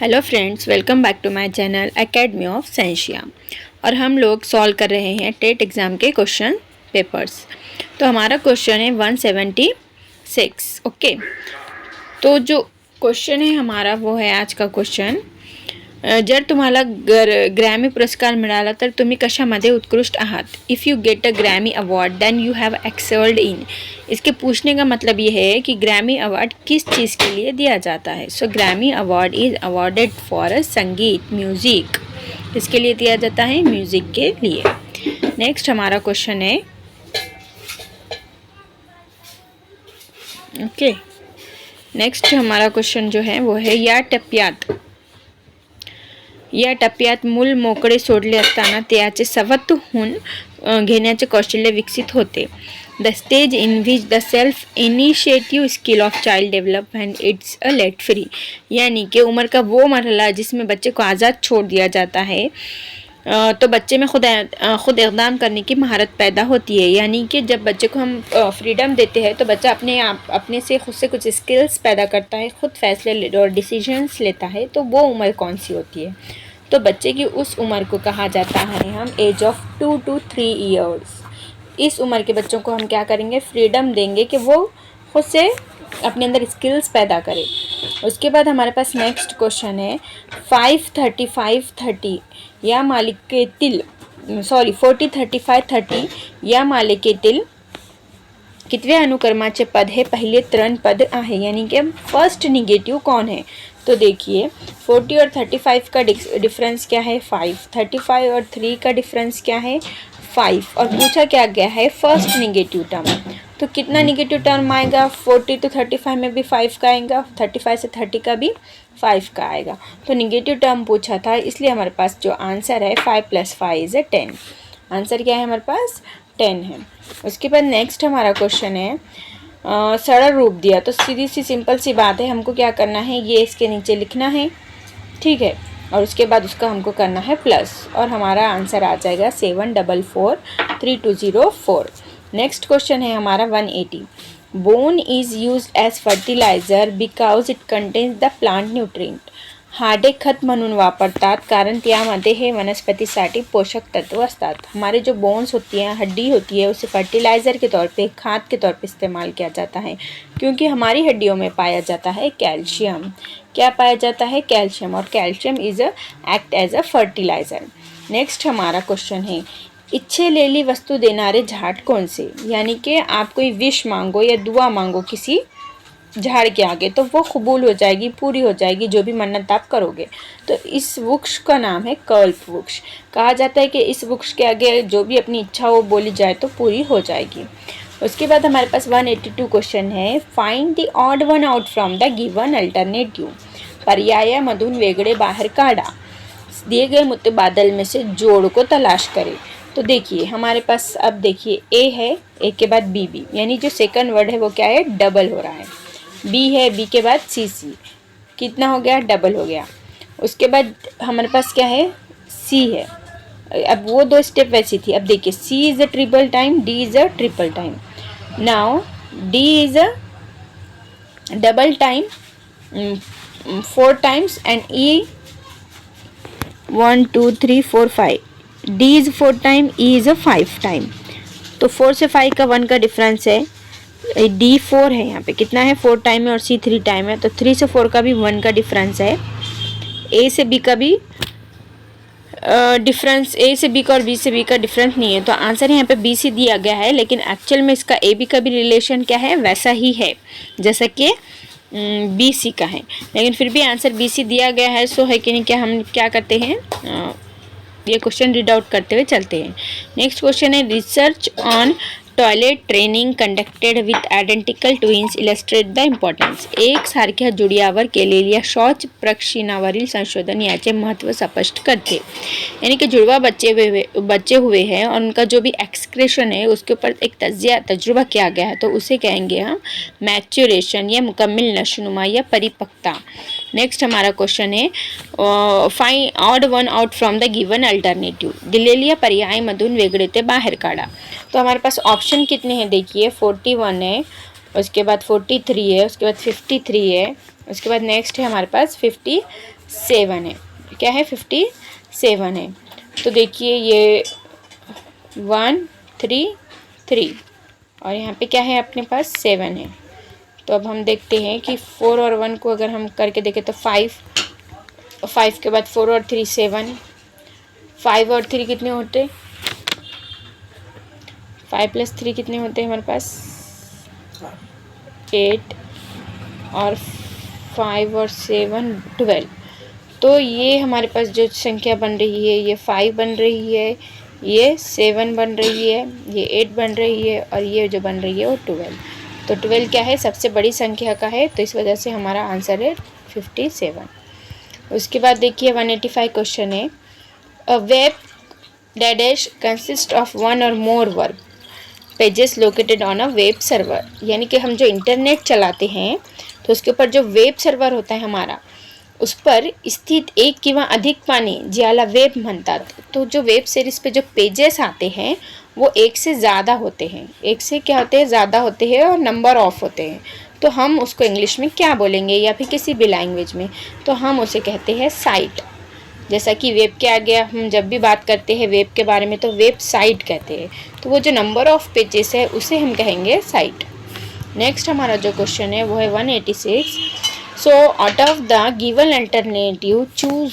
Hello friends, welcome back to my channel academy of Sentia. और हम लोग solve कर रहे हैं टेट एग्ज़ाम के क्वेश्चन पेपर्स। तो हमारा क्वेश्चन है 176। ओके, तो जो क्वेश्चन है हमारा वो है आज का क्वेश्चन, जर तुम्हाला ग्रॅमी पुरस्कार मिळाला तर तुम्ही कशामध्ये उत्कृष्ट आहात? If you get a Grammy award then you have excelled in. इसके पूछने का मतलब ये है कि ग्रैमी अवार्ड किस चीज़ के लिए दिया जाता है। So Grammy award is awarded for संगीत, म्यूज़िक। इसके लिए दिया जाता है म्यूज़िक के लिए। नेक्स्ट हमारा क्वेश्चन है, ओके, नेक्स्ट हमारा क्वेश्चन जो है वो है, या टप्प्यात मूल मोकळे सोडले असताना त्याचे स्वतःहून घेण्याचे कौशल्य विकसित होते। The stage in which the self initiative skill of child develop and it's a late free. यानी कि उम्र का वो मरहला जिसमें बच्चे को आज़ाद छोड़ दिया जाता है, तो बच्चे में खुद इक़दाम करने की महारत पैदा होती है। यानी कि जब बच्चे को हम फ्रीडम देते हैं तो बच्चा अपने से खुद से कुछ स्किल्स पैदा करता है, खुद फैसले और डिसीजंस लेता है। तो वो उम्र कौन सी होती है? तो बच्चे की उस उम्र को कहा जाता है हम एज ऑफ 2 to 3 ईयर्स। इस उम्र के बच्चों को हम क्या करेंगे, फ्रीडम देंगे कि वो खुद से अपने अंदर स्किल्स पैदा करें। उसके बाद हमारे पास नेक्स्ट क्वेश्चन है, 5-35-30 या मालिकेतील 40-35-30 या मालिकेतील कितव्या अनुक्रमाचे पद है? पहले त्रण पद आहे, यानी कि फर्स्ट निगेटिव कौन है? तो देखिए 40 और 35 का डिफरेंस क्या है? 5। 35 और 3 का डिफरेंस क्या है? 5। और पूछा क्या गया है? First negative term. तो कितना निगेटिव टर्म आएगा? 40 to 35 में भी 5 का आएगा, 35 से 30 का भी 5 का आएगा। तो निगेटिव टर्म पूछा था, इसलिए हमारे पास जो आंसर है 5 + 5 = 10। आंसर क्या है हमारे पास? 10 है। उसके बाद नेक्स्ट हमारा क्वेश्चन है, सरल रूप दिया, तो सीधी सी सिंपल सी बात है, हमको क्या करना है, ये इसके नीचे लिखना है, ठीक है, और उसके बाद उसका हमको करना है प्लस, और हमारा आंसर आ जाएगा 7443204। नेक्स्ट क्वेश्चन है हमारा 180। Bone is use as fertilizer because it contains the plant nutrient. हाडे खत म्हणून वापरतात कारण त्यामध्ये हे वनस्पतीसाठी पोषक तत्व असतात। हमारे जो बोन्स होती हैं, हड्डी होती है, उसे फर्टिलाइज़र के तौर पे, खाद के तौर पे इस्तेमाल किया जाता है, क्योंकि हमारी हड्डियों में पाया जाता है कैल्शियम। क्या पाया जाता है? कैल्शियम। और calcium act as a fertilizer. Next हमारा क्वेश्चन है, इच्छेलेली वस्तु देणारे झाड कौन से? यानी कि आप कोई विश मांगो या दुआ मांगो किसी झाड़ के आगे, तो वो कबूल हो जाएगी, पूरी हो जाएगी, जो भी मन्नत आप करोगे। तो इस वृक्ष का नाम है कल्प वृक्ष। कहा जाता है कि इस वृक्ष के आगे जो भी अपनी इच्छा हो बोली जाए तो पूरी हो जाएगी। उसके बाद हमारे पास 182 क्वेश्चन है, find the odd one out from the given alternative. पर्यायामधून वेगळे बाहर काढा, दिए गए मुतबादल में से जोड़ को तलाश करें। तो देखिए हमारे पास अब देखिए ए है, ए के बाद बी, यानी जो सेकंड वर्ड है वो क्या है? डबल हो रहा है। बी है, बी के बाद सी, कितना हो गया? डबल हो गया। उसके बाद हमारे पास क्या है? सी है। अब वो दो स्टेप वैसी थी। अब देखिए C is a triple time, D is a triple time. Now D is a double time 4 times and E 1 2 3 4 5। D is 4 time, E is a 5 time. तो 4 से 5 का 1 का डिफरेंस है, डी 4 है, यहाँ पे कितना है? 4 टाइम है, और सी 3 टाइम है, तो 3 से 4 का भी 1 का डिफरेंस है। ए से बी का भी डिफरेंस, ए से बी का और बी से बी का डिफरेंस नहीं है। तो आंसर यहाँ पे बी सी दिया गया है, लेकिन एक्चुअल में इसका ए बी का भी रिलेशन क्या है? वैसा ही है जैसा कि बी सी का है, लेकिन फिर भी आंसर बी सी दिया गया है। सो है कि नहीं, क्या हम क्या करते हैं, ये क्वेश्चन रीड आउट करते हुए चलते हैं। नेक्स्ट क्वेश्चन है, research on toilet training conducted with identical twins illustrate the importance. एक सारख्या जुडियावर केलेल्या शौच प्रक्षिणावरील संशोधन याचे महत्व स्पष्ट करते। यानी कि जुड़वा बच्चे हुए हैं और उनका जो भी एक्सक्रेशन है उसके ऊपर एक तजुर्बा किया गया है, तो उसे कहेंगे हम मैच्योरेशन या मुकम्मल नशोनुमा या परिपक्वता। नेक्स्ट हमारा क्वेश्चन है, find odd one out from the given alternative. दिलेल्या पर्यायमधून वेगळे ते बाहेर काढा। तो हमारे पास ऑप्शन कितने हैं? देखिए 41 है, उसके बाद 43 है, उसके बाद 53 है, उसके बाद नेक्स्ट है हमारे पास 56 57 है। क्या है? 57 है। तो देखिए ये 1 3 3 और यहाँ पे क्या है अपने पास 7 है। तो अब हम देखते हैं कि 4 और 1 को अगर हम करके देखें तो 5 के बाद 4 और 3 7, 5 और 3 कितने होते? 5 + 3 कितने होते हैं हमारे पास? 8 और 5 और 7 12। तो ये हमारे पास जो संख्या बन रही है ये 5 बन रही है, ये 7 बन रही है, ये 8 बन रही है और ये जो बन रही है वो 12। तो 12 क्या है? सबसे बड़ी संख्या का है, तो इस वजह से हमारा आंसर है 57। उसके बाद देखिए 185 क्वेश्चन है, a web dash consist of one or more verb pages located on a web server. यानी कि हम जो इंटरनेट चलाते हैं तो उसके ऊपर जो वेब सर्वर होता है हमारा, उस पर स्थित एक किंवा अधिक पाने ज्याला वेब म्हणतात। तो जो वेब सीरीज पे जो पेजेस आते हैं वो एक से ज़्यादा होते हैं, एक से क्या होते हैं? ज़्यादा होते हैं और नंबर ऑफ होते हैं। तो हम उसको इंग्लिश में क्या बोलेंगे या फिर किसी भी लैंग्वेज में? तो हम उसे कहते हैं साइट। जैसा कि वेब के आगे हम जब भी बात करते हैं वेब के बारे में तो वेबसाइट कहते हैं। तो वो जो नंबर ऑफ पेजेस है उसे हम कहेंगे साइट। नेक्स्ट हमारा जो क्वेश्चन है वो है 186। So out of the given alternative choose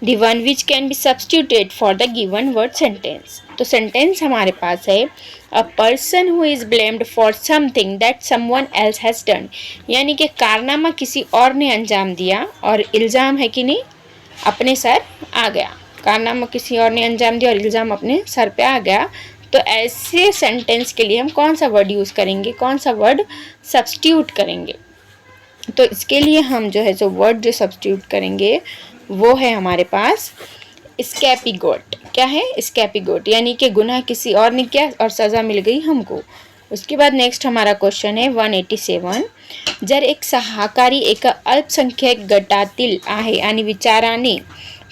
the one which can be substituted for the given word sentence. तो सेंटेंस हमारे पास है, a person who is blamed for something that someone else has done. यानी कि कारनामा किसी और ने अंजाम दिया और इल्ज़ाम है कि नहीं अपने सर आ गया। कारनामा किसी और ने अंजाम दिया और इल्ज़ाम अपने सर पे आ गया। तो ऐसे सेंटेंस के लिए हम कौन सा वर्ड यूज़ करेंगे, कौन सा वर्ड सब्स्टिट्यूट करेंगे? तो इसके लिए हम जो है जो वर्ड जो सब्स्टिट्यूट करेंगे वो है हमारे पास स्कैपीगोट। क्या है? स्कैपीगोट। यानी कि गुनाह किसी और ने किया और सज़ा मिल गई हमको। उसके बाद नेक्स्ट हमारा क्वेश्चन है 187। जर एक सहकारी एका अल्पसंख्यक गटातील आहे आणि विचाराने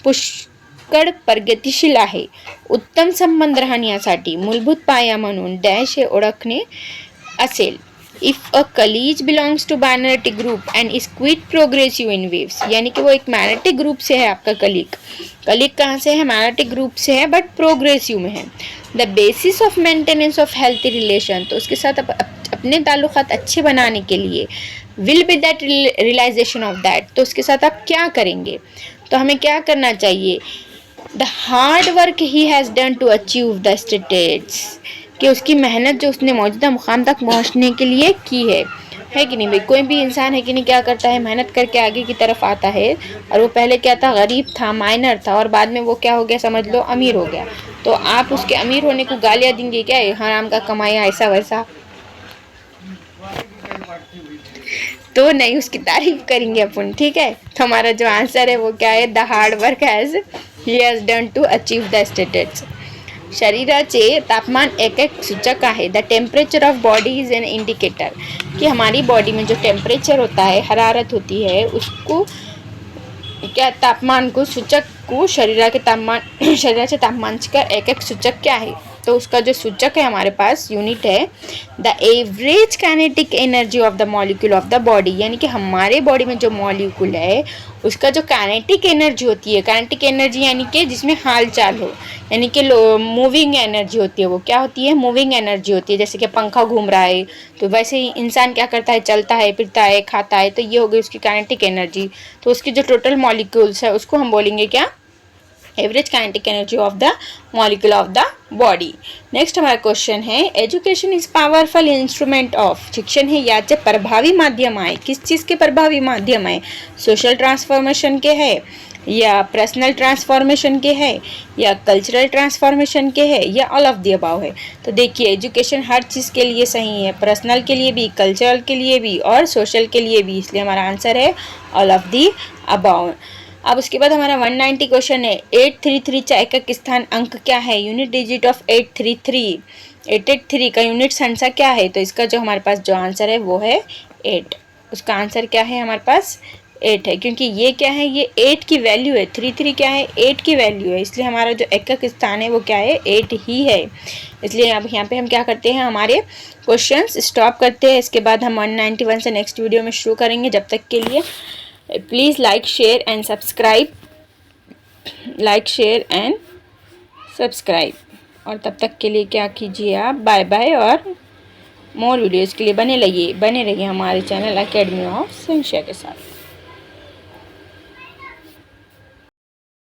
पुष्कळ प्रगतिशील आहे, उत्तम संबंध राहण्यासाठी मूलभूत पाया म्हणून डॅश हे ओळखणे असेल। If a colleague belongs to minority group and is quite progressive in waves. यानी कि वो एक माइनॉरिटी ग्रुप से है आपका कलीग। कलीग कहाँ से है? माइनॉरिटी ग्रुप से है बट प्रोग्रेसिव में है। The basis of maintenance of healthy relation, तो उसके साथ अपने ताल्लुकात अच्छे बनाने के लिए will be that realization of that, तो उसके साथ आप क्या करेंगे? तो हमें क्या करना चाहिए? The hard work he has done to achieve the status, कि उसकी मेहनत जो उसने मौजूदा मुकाम तक पहुंचने के लिए की है कि नहीं भाई? कोई भी इंसान है कि नहीं क्या करता है? मेहनत करके आगे की तरफ आता है। और वो पहले क्या था? गरीब था, माइनर था और बाद में वो क्या हो गया? समझ लो अमीर हो गया। तो आप उसके अमीर होने को गालियाँ देंगे क्या? हराम का कमाया ऐसा वैसा? तो नहीं, उसकी तारीफ करेंगे अपन। ठीक है, तो हमारा जो आंसर है वो क्या है? The hard work he has done to achieve the status. शरीराचे तापमान एक सूचक आहे। The temperature of body is an indicator, कि हमारी बॉडी में जो टेम्परेचर होता है, हरारत होती है, उसको क्या तापमान को सूचक को शरीराचे तापमान का एक सूचक क्या है? तो उसका जो सूचक है हमारे पास यूनिट है the average kinetic energy of the molecule of the body. यानी कि हमारे बॉडी में जो मॉलिक्यूल है उसका जो काइनेटिक एनर्जी होती है, काइनेटिक एनर्जी यानी कि जिसमें हाल चाल हो, यानी कि मूविंग एनर्जी होती है। वो क्या होती है? मूविंग एनर्जी होती है। जैसे कि पंखा घूम रहा है तो वैसे ही इंसान क्या करता है? चलता है, फिरता है, खाता है, तो ये हो गई उसकी काइनेटिक एनर्जी। तो उसकी जो टोटल मॉलिक्यूल्स है उसको हम बोलेंगे क्या? Average kinetic energy of the molecule of the body. Next हमारा क्वेश्चन है, education is powerful instrument of. शिक्षण हे याचे प्रभावी माध्यम आहे। किस चीज़ के प्रभावी माध्यम है? सोशल ट्रांसफॉर्मेशन के है, या पर्सनल ट्रांसफॉर्मेशन के है, या कल्चरल ट्रांसफॉर्मेशन के है, या ऑल ऑफ द अबाव है। तो देखिए एजुकेशन हर चीज़ के लिए सही है, पर्सनल के लिए भी, कल्चरल के लिए भी और सोशल के लिए भी, इसलिए हमारा आंसर है ऑल ऑफ द अबाव। अब उसके बाद हमारा 190 क्वेश्चन है, 833 का एकक स्थान अंक क्या है? यूनिट डिजिट ऑफ 833, 883 का यूनिट संख्या क्या है? तो इसका जो हमारे पास जो आंसर है वो है 8। उसका आंसर क्या है हमारे पास? 8 है, क्योंकि ये क्या है? ये 8 की वैल्यू है। 33 क्या है? 8 की वैल्यू है, इसलिए हमारा जो एकक स्थान है वो क्या है? 8 ही है। इसलिए अब यहाँ पे हम क्या करते हैं? हमारे क्वेश्चंस स्टॉप करते हैं। इसके बाद हम 191 से नेक्स्ट वीडियो में शुरू करेंगे। जब तक के लिए please like share and subscribe, like share and subscribe. और तब तक के लिए क्या कीजिए आप, बाय बाय। और मोर वीडियोज़ के लिए बने रहिए हमारे चैनल एकेडमी ऑफ संशय के साथ।